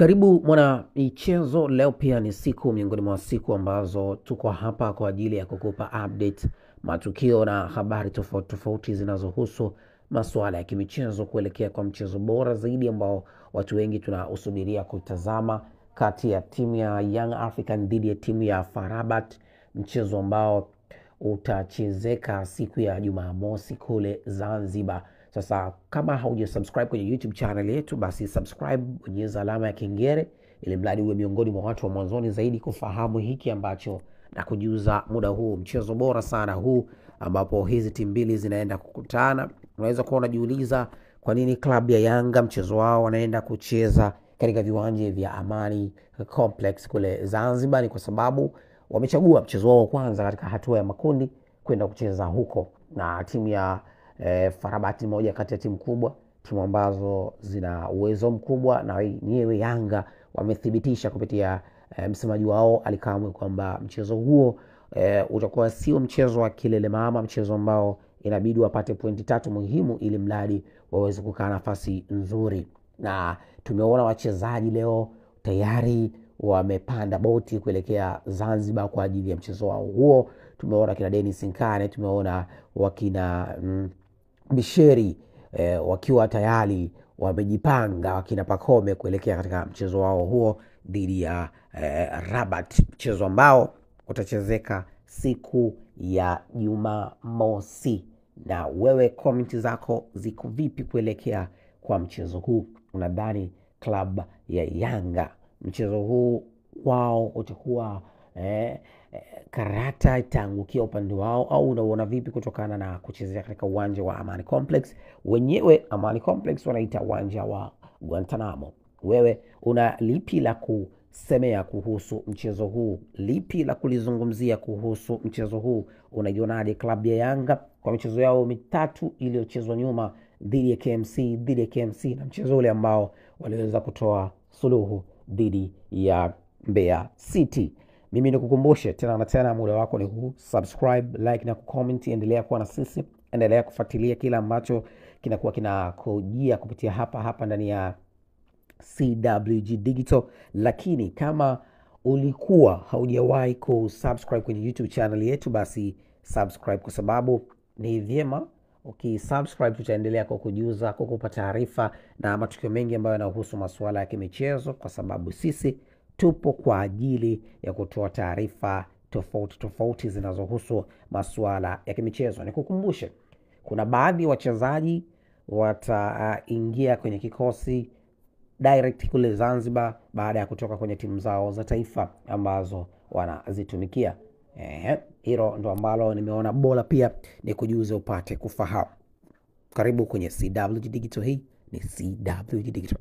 Karibu mwana michezo. Leo pia ni siku miongoni mwa siku ambazo tuko hapa kwa ajili ya kukupa update, matukio na habari tofauti tofauti zinazohusu masuala ya kimichezo kuelekea kwa mchezo bora zaidi ambao watu wengi tunausubiria kutazama, kati ya timu ya Young African dhidi ya timu ya FAR Rabat, mchezo ambao utachezeka siku ya Jumamosi kule Zanzibar. Sasa kama hauja subscribe kwenye YouTube channel yetu, basi subscribe, bonyeza alama ya kengele ili mradi uwe miongoni mwa watu wa mwanzoni zaidi kufahamu hiki ambacho na kujuza muda huu. Mchezo bora sana huu ambapo hizi timu mbili zinaenda kukutana. Unaweza kuwa unajiuliza kwa nini klabu ya Yanga mchezo wao wanaenda kucheza katika viwanja vya Amani Complex kule Zanzibar. Ni kwa sababu wamechagua mchezo wao kwanza katika hatua ya makundi kwenda kucheza huko, na timu ya FAR Rabat moja kati ya timu kubwa, timu ambazo zina uwezo mkubwa, na wenyewe Yanga wamethibitisha kupitia msemaji wao Ally Kamwe kwamba mchezo huo utakuwa sio mchezo wa kilele mama, mchezo ambao inabidi wapate pointi 3 muhimu ili mradi waweze kukaa nafasi nzuri. Na tumeona wachezaji leo tayari wamepanda boti kuelekea Zanzibar kwa ajili ya mchezo wao huo. Tumeona kina Dennis Nkane, tumeona wakina Bisheri wakiwa tayari wamejipanga, wakina Pacome kuelekea katika mchezo wao huo dhidi ya Rabat, mchezo ambao utachezeka siku ya Jumamosi. Na wewe comment zako ziko vipi kuelekea kwa mchezo huu? Unadhani club ya Yanga mchezo huu wao utakuwa karata itaangukia upande wao, au unaona vipi kutokana na kuchezea katika uwanja wa Amani Complex? Wenyewe Amani Complex wanaita uwanja wa Guantanamo. Wewe una lipi la kusemea kuhusu mchezo huu? Lipi la kulizungumzia kuhusu mchezo huu? Unaionaje klabu ya Yanga kwa michezo yao mitatu iliyochezwa nyuma dhidi ya KMC na mchezo ule ambao waliweza kutoa suluhu dhidi ya Mbeya City? Mimi nikukumbushe tena na tena, muda wako ni huu. Subscribe, like na comment. Endelea kuwa na sisi, endelea kufuatilia kila ambacho kinakuwa kinakujia kupitia hapa ndani ya CWG Digital. Lakini kama ulikuwa haujawahi kusubscribe kwenye YouTube channel yetu, basi subscribe, kwa sababu ni vyema ukisubscribe tutaendelea kukujuza, kukupa taarifa na matukio mengi ambayo yanahusu masuala ya kimichezo, kwa sababu sisi tupo kwa ajili ya kutoa taarifa tofauti zinazohusu masuala ya kimichezo. Nikukumbushe, kuna baadhi ya wachezaji wataingia kwenye kikosi direct kule Zanzibar baada ya kutoka kwenye timu zao za taifa ambazo wanazitumikia. Hilo ndo ambalo nimeona bora pia ni kujuze upate kufahamu. Karibu kwenye CWG Digital. Hii ni CWG Digital.